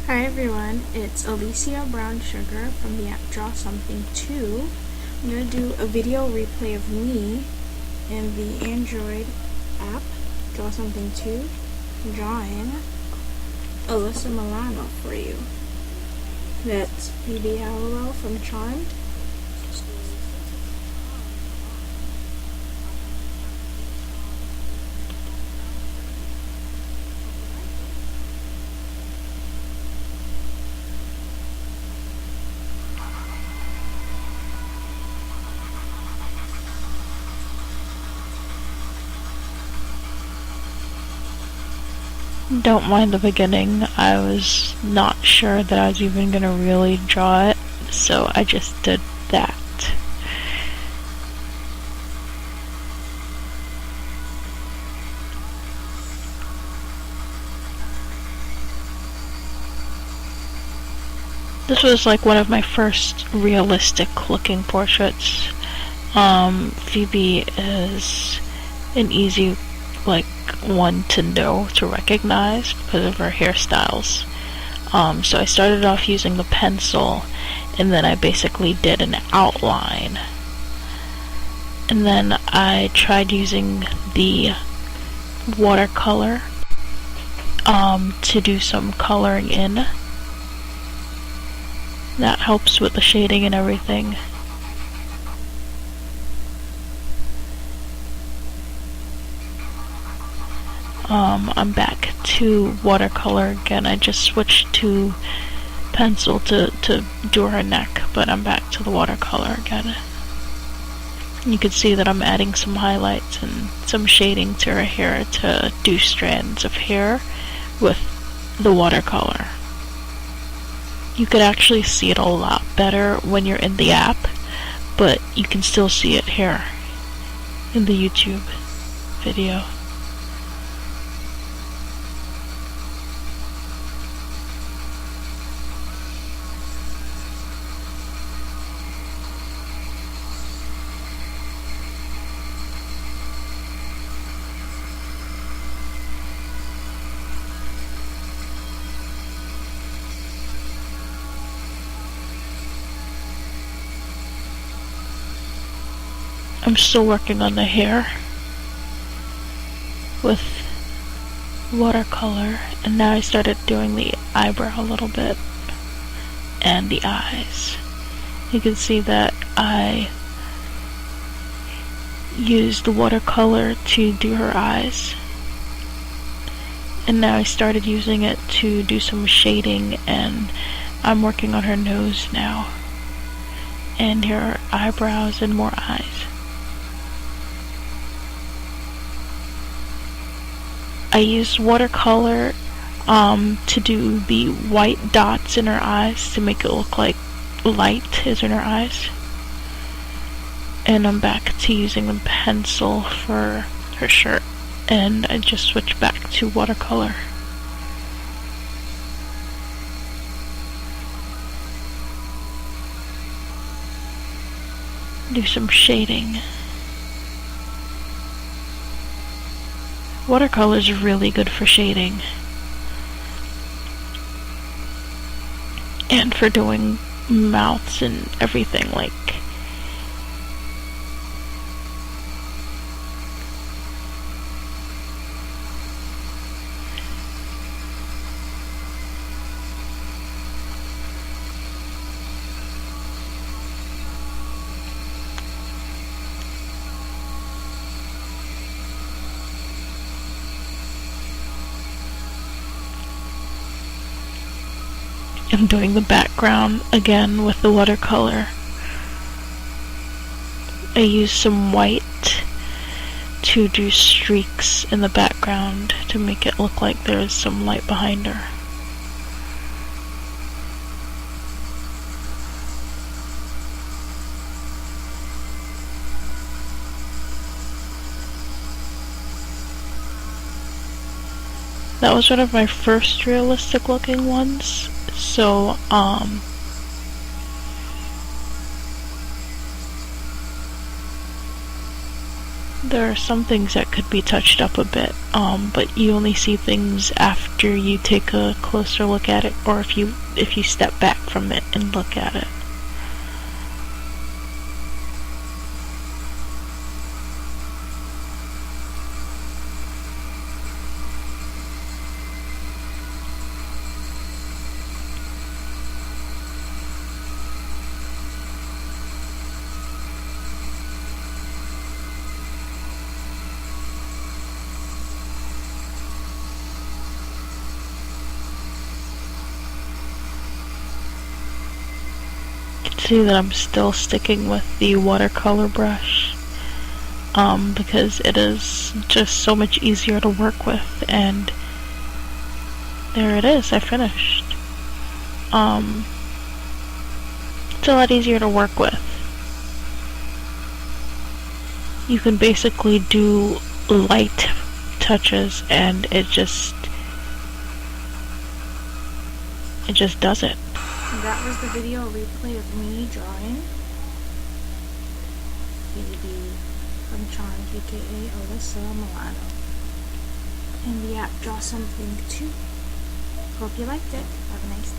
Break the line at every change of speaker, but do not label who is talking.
Hi everyone, it's AliciaBrownsugar from the app Draw Something 2. I'm going to do a video replay of me in the Android app Draw Something 2 drawing Alyssa Milano for you. That's Phoebe Halliwell from Charmed.
Don't mind the beginning. I was not sure that I was even gonna really draw it, so I just did that. This was like one of my first realistic looking portraits. Phoebe is an easy one to know, to recognize because of her hairstyles. So I started off using the pencil, and then I basically did an outline. And then I tried using the watercolor to do some coloring in. That helps with the shading and everything. I'm back to watercolor again. I just switched to pencil to do her neck, but I'm back to the watercolor again. You can see that I'm adding some highlights and some shading to her hair to do strands of hair with the watercolor. You could actually see it a lot better when you're in the app, but you can still see it here in the YouTube video. I'm still working on the hair with watercolor, and now I started doing the eyebrow a little bit and the eyes. You can see that I used the watercolor to do her eyes, and now I started using it to do some shading, and I'm working on her nose now and her eyebrows and more eyes. I used watercolor to do the white dots in her eyes to make it look like light is in her eyes. And I'm back to using the pencil for her shirt, and I just switched back to watercolor. Do some shading. Watercolor is really good for shading and for doing mouths and everything. I'm doing the background again with the watercolor. I use some white to do streaks in the background to make it look like there is some light behind her. That was one of my first realistic looking ones, so There are some things that could be touched up a bit, but you only see things after you take a closer look at it, or if you step back from it and look at it. See that I'm still sticking with the watercolor brush, because it is just so much easier to work with, and there it is, I finished. It's a lot easier to work with. You can basically do light touches and it just does it.
That was the video replay of me drawing Phoebe from Charmed, aka Alyssa Milano, in the app Draw Something 2. Hope you liked it. Have a nice day.